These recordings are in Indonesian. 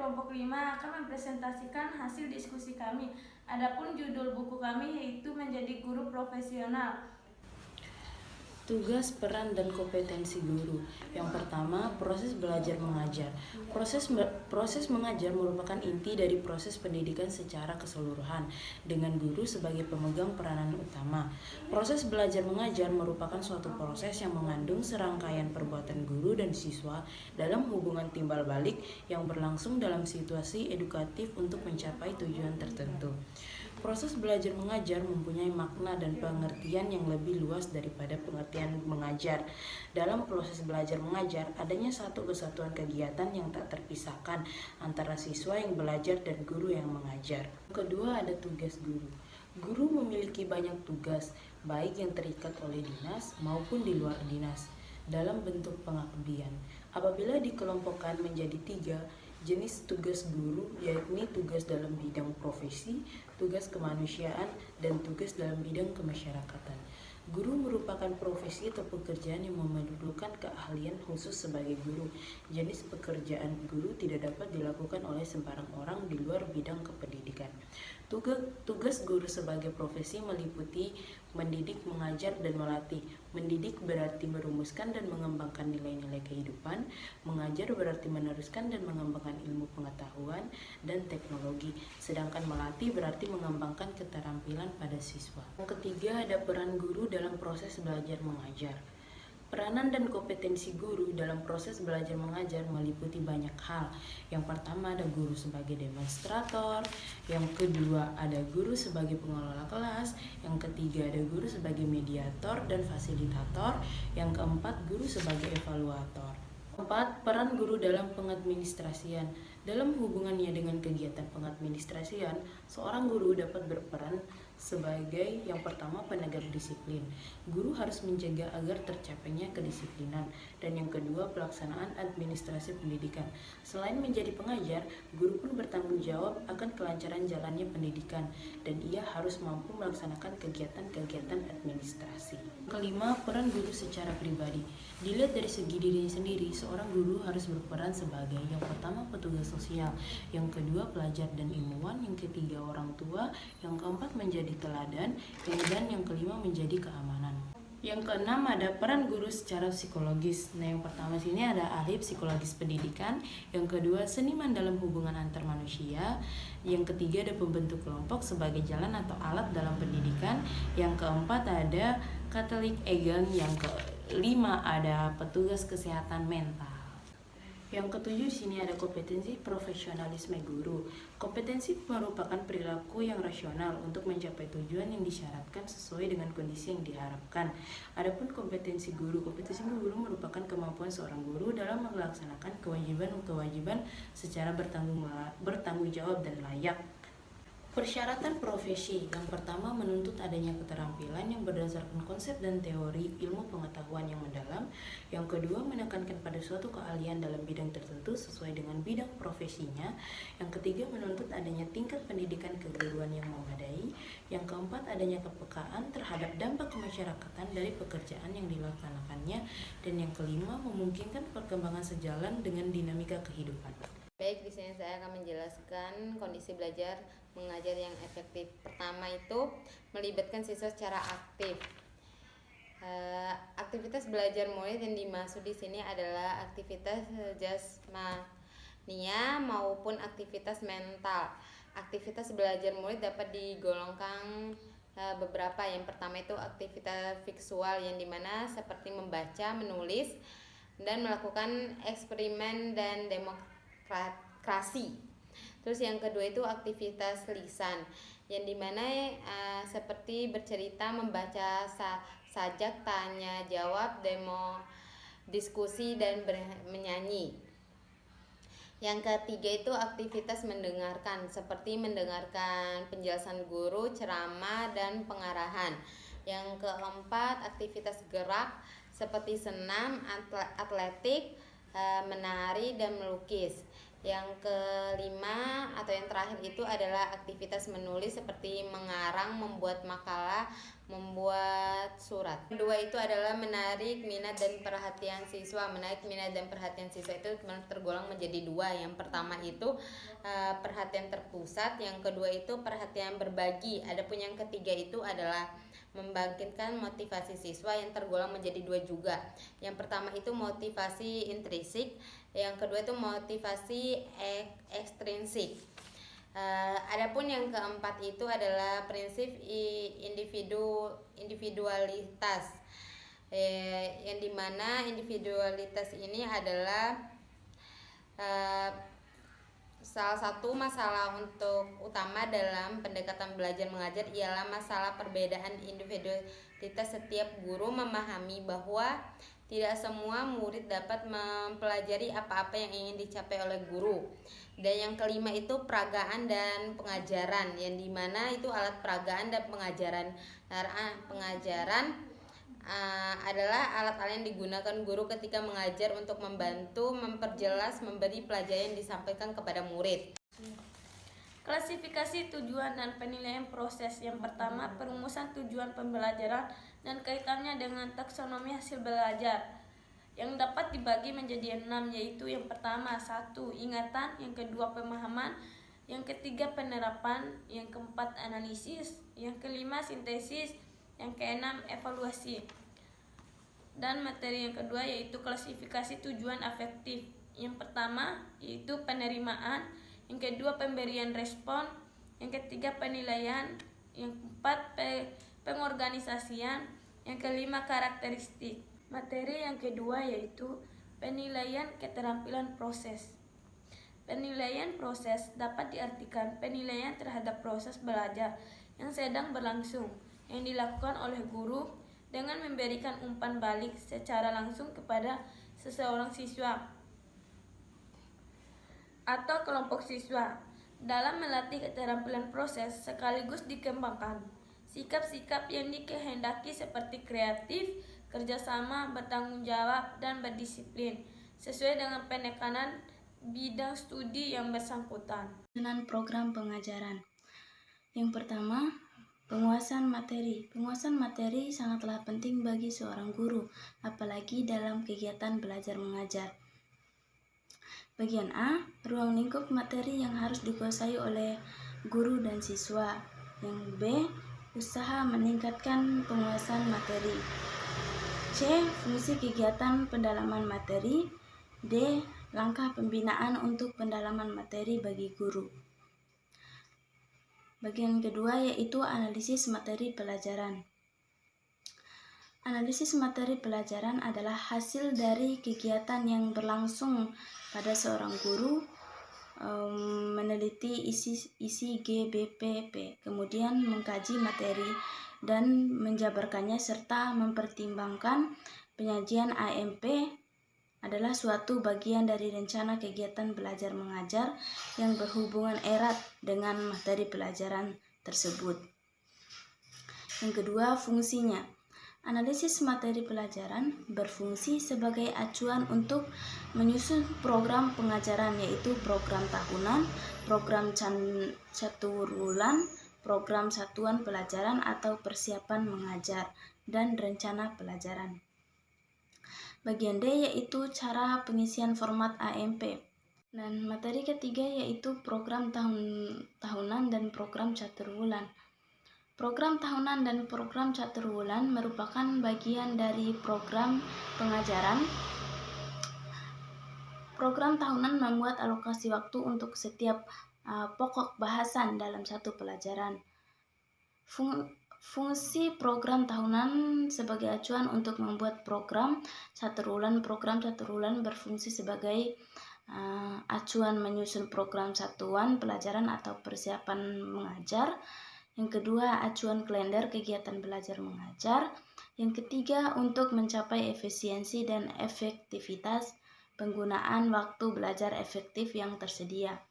kelompok 5 akan mempresentasikan hasil diskusi kami. Adapun judul buku kami yaitu Menjadi Guru Profesional. Tugas, peran, dan kompetensi guru. Yang pertama, proses belajar mengajar. Proses mengajar merupakan inti dari proses pendidikan secara keseluruhan, dengan guru sebagai pemegang peranan utama. Proses belajar mengajar merupakan suatu proses yang mengandung serangkaian perbuatan guru dan siswa dalam hubungan timbal balik yang berlangsung dalam situasi edukatif untuk mencapai tujuan tertentu. Proses belajar mengajar mempunyai makna dan pengertian yang lebih luas daripada pengertian mengajar. Dalam proses belajar mengajar, adanya satu kesatuan kegiatan yang tak terpisahkan antara siswa yang belajar dan guru yang mengajar. Kedua, ada tugas guru. Guru memiliki banyak tugas, baik yang terikat oleh dinas maupun di luar dinas, dalam bentuk pengabdian. Apabila dikelompokkan menjadi 3 jenis tugas guru, yakni tugas dalam bidang profesi, tugas kemanusiaan, dan tugas dalam bidang kemasyarakatan. Guru merupakan profesi atau pekerjaan yang memerlukan keahlian khusus sebagai guru. Jenis pekerjaan guru tidak dapat dilakukan oleh sembarang orang di luar bidang kependidikan. Tugas guru sebagai profesi meliputi mendidik, mengajar, dan melatih. Mendidik berarti merumuskan dan mengembangkan nilai-nilai kehidupan. Mengajar berarti meneruskan dan mengembangkan ilmu pengetahuan dan teknologi. Sedangkan melatih berarti mengembangkan keterampilan pada siswa. Yang ketiga, ada peran guru dalam proses belajar mengajar. Peranan dan kompetensi guru dalam proses belajar mengajar meliputi banyak hal. Yang pertama, ada guru sebagai demonstrator. Yang kedua, ada guru sebagai pengelola kelas. Yang ketiga, ada guru sebagai mediator dan fasilitator. Yang keempat, guru sebagai evaluator. Keempat, peran guru dalam pengadministrasian. Dalam hubungannya dengan kegiatan pengadministrasian, seorang guru dapat berperan sebagai yang pertama penegak disiplin. Guru harus menjaga agar tercapainya kedisiplinan. Dan yang kedua, pelaksanaan administrasi pendidikan. Selain menjadi pengajar, guru pun bertanggung jawab akan kelancaran jalannya pendidikan, dan ia harus mampu melaksanakan kegiatan-kegiatan administrasi. Kelima, peran guru secara pribadi. Dilihat dari segi dirinya sendiri, seorang guru harus berperan sebagai yang pertama petugas sosial, yang kedua pelajar dan ilmuwan, yang ketiga orang tua, yang keempat menjadi teladan, dan yang kelima menjadi keamanan. Yang keenam, ada peran guru secara psikologis. Nah, yang pertama sini ada ahli psikologis pendidikan, yang kedua seniman dalam hubungan antar manusia, yang ketiga ada pembentuk kelompok sebagai jalan atau alat dalam pendidikan, yang keempat ada Catholic Egan, yang kelima ada petugas kesehatan mental. Yang ketujuh di sini ada kompetensi profesionalisme guru. Kompetensi merupakan perilaku yang rasional untuk mencapai tujuan yang disyaratkan sesuai dengan kondisi yang diharapkan. Adapun kompetensi guru merupakan kemampuan seorang guru dalam melaksanakan kewajiban secara bertanggung jawab dan layak. Persyaratan profesi. Yang pertama, menuntut adanya keterampilan yang berdasarkan konsep dan teori ilmu pengetahuan yang mendalam. Yang kedua, menekankan pada suatu keahlian dalam bidang tertentu sesuai dengan bidang profesinya. Yang ketiga, menuntut adanya tingkat pendidikan keguruan yang memadai. Yang keempat, adanya kepekaan terhadap dampak kemasyarakatan dari pekerjaan yang dilaksanakannya. Dan yang kelima, memungkinkan perkembangan sejalan dengan dinamika kehidupan. Baik, di sini saya akan menjelaskan kondisi belajar mengajar yang efektif. Pertama itu melibatkan siswa secara aktif. Aktivitas belajar murid yang dimaksud di sini adalah aktivitas jasmania maupun aktivitas mental. Aktivitas belajar murid dapat digolongkan beberapa. Yang pertama itu aktivitas visual, yang dimana seperti membaca, menulis, dan melakukan eksperimen dan demokrasi. Terus yang kedua itu aktivitas lisan, yang dimana seperti bercerita, membaca sajak, tanya jawab, diskusi, dan menyanyi. Yang ketiga itu aktivitas mendengarkan, seperti mendengarkan penjelasan guru, ceramah, dan pengarahan. Yang keempat aktivitas gerak, seperti senam, atletik, menari, dan melukis. Yang kelima atau yang terakhir itu adalah aktivitas menulis, seperti mengarang, membuat makalah, membuat surat. Kedua itu adalah menarik minat dan perhatian siswa. Menarik minat dan perhatian siswa itu tergolong menjadi dua. Yang pertama itu perhatian terpusat, yang kedua itu perhatian berbagi. Adapun yang ketiga itu adalah membangkitkan motivasi siswa, yang tergolong menjadi dua juga. Yang pertama itu motivasi intrinsik, yang kedua itu motivasi ekstrinsik. Adapun yang keempat itu adalah prinsip individualitas, yang dimana individualitas ini adalah salah satu masalah utama dalam pendekatan belajar mengajar ialah masalah perbedaan individualitas. Setiap guru memahami bahwa tidak semua murid dapat mempelajari apa-apa yang ingin dicapai oleh guru. Dan yang kelima itu peragaan dan pengajaran, yang dimana itu alat peragaan dan pengajaran. Pengajaran adalah alat-alat yang digunakan guru ketika mengajar untuk membantu, memperjelas, memberi pelajaran yang disampaikan kepada murid. Klasifikasi tujuan dan penilaian proses. Yang pertama, perumusan tujuan pembelajaran dan kaitannya dengan taksonomi hasil belajar, yang dapat dibagi menjadi 6, yaitu yang pertama 1. Ingatan, yang kedua pemahaman, yang ketiga penerapan, yang keempat analisis, yang kelima sintesis, yang keenam evaluasi. Dan materi yang kedua yaitu klasifikasi tujuan afektif. Yang pertama yaitu penerimaan, yang kedua pemberian respon, yang ketiga penilaian, yang keempat pengorganisasian, yang kelima karakteristik. Materi yang kedua yaitu penilaian keterampilan proses. Penilaian proses dapat diartikan penilaian terhadap proses belajar yang sedang berlangsung, yang dilakukan oleh guru dengan memberikan umpan balik secara langsung kepada seseorang siswa atau kelompok siswa. Dalam melatih keterampilan proses sekaligus dikembangkan sikap-sikap yang dikehendaki seperti kreatif, kerjasama, bertanggung jawab, dan berdisiplin sesuai dengan penekanan bidang studi yang bersangkutan. Dengan program pengajaran. Yang pertama, penguasaan materi. Penguasaan materi sangatlah penting bagi seorang guru, apalagi dalam kegiatan belajar mengajar. Bagian A, ruang lingkup materi yang harus dikuasai oleh guru dan siswa. Yang B, usaha meningkatkan penguasaan materi. C, fungsi kegiatan pendalaman materi. D, langkah pembinaan untuk pendalaman materi bagi guru. Bagian kedua yaitu analisis materi pelajaran. Analisis materi pelajaran adalah hasil dari kegiatan yang berlangsung pada seorang guru meneliti isi GBPP, kemudian mengkaji materi dan menjabarkannya serta mempertimbangkan penyajian AMP adalah suatu bagian dari rencana kegiatan belajar mengajar yang berhubungan erat dengan materi pelajaran tersebut. Yang kedua, fungsinya. Analisis materi pelajaran berfungsi sebagai acuan untuk menyusun program pengajaran, yaitu program tahunan, program caturwulan, program satuan pelajaran atau persiapan mengajar, dan rencana pelajaran. Bagian D yaitu cara pengisian format AMP. Dan materi ketiga yaitu program tahunan dan program caturwulan. Program tahunan dan program caturwulan merupakan bagian dari program pengajaran. Program tahunan membuat alokasi waktu untuk setiap pokok bahasan dalam satu pelajaran. Fungsi program tahunan sebagai acuan untuk membuat program caturwulan. Program caturwulan berfungsi sebagai acuan menyusun program satuan pelajaran atau persiapan mengajar. Yang kedua, acuan kalender kegiatan belajar mengajar. Yang ketiga, untuk mencapai efisiensi dan efektivitas penggunaan waktu belajar efektif yang tersedia.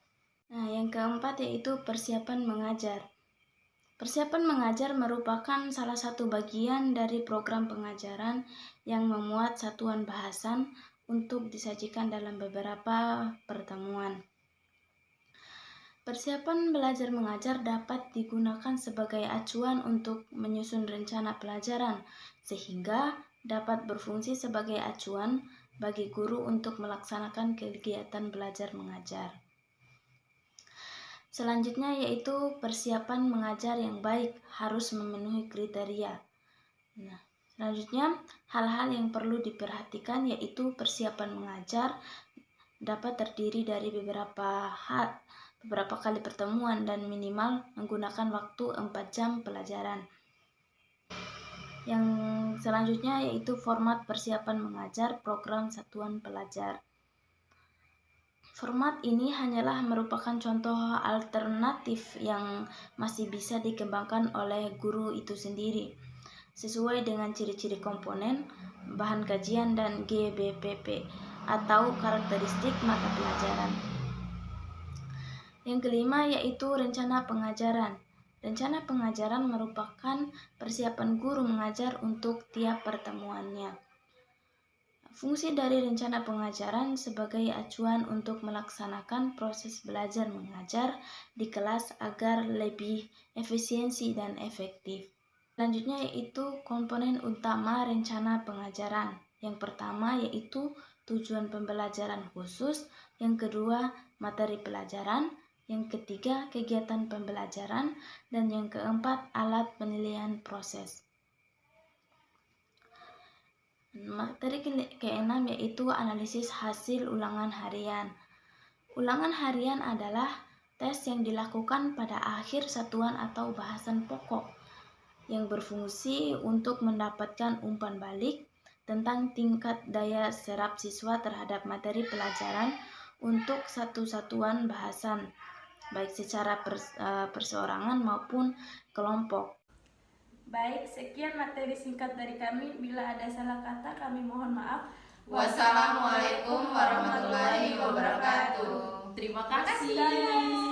Nah, yang keempat yaitu persiapan mengajar. Persiapan mengajar merupakan salah satu bagian dari program pengajaran yang memuat satuan bahasan untuk disajikan dalam beberapa pertemuan. Persiapan belajar mengajar dapat digunakan sebagai acuan untuk menyusun rencana pelajaran, sehingga dapat berfungsi sebagai acuan bagi guru untuk melaksanakan kegiatan belajar mengajar. Selanjutnya yaitu persiapan mengajar yang baik harus memenuhi kriteria. Nah, selanjutnya hal-hal yang perlu diperhatikan yaitu persiapan mengajar dapat terdiri dari beberapa kali pertemuan dan minimal menggunakan waktu 4 jam pelajaran. Yang selanjutnya yaitu format persiapan mengajar program satuan pelajar. Format ini hanyalah merupakan contoh alternatif yang masih bisa dikembangkan oleh guru itu sendiri, sesuai dengan ciri-ciri komponen, bahan kajian, dan GBPP atau karakteristik mata pelajaran. Yang kelima yaitu rencana pengajaran. Rencana pengajaran merupakan persiapan guru mengajar untuk tiap pertemuannya. Fungsi dari rencana pengajaran sebagai acuan untuk melaksanakan proses belajar mengajar di kelas agar lebih efisiensi dan efektif. Selanjutnya yaitu komponen utama rencana pengajaran. Yang pertama yaitu tujuan pembelajaran khusus, yang kedua materi pelajaran, yang ketiga kegiatan pembelajaran, dan yang keempat alat penilaian proses. Materi keenam yaitu analisis hasil ulangan harian. Ulangan harian adalah tes yang dilakukan pada akhir satuan atau bahasan pokok yang berfungsi untuk mendapatkan umpan balik tentang tingkat daya serap siswa terhadap materi pelajaran untuk satu satuan bahasan, baik secara perseorangan maupun kelompok. Baik, sekian materi singkat dari kami. Bila ada salah kata, kami mohon maaf. Wassalamualaikum warahmatullahi wabarakatuh. Terima kasih.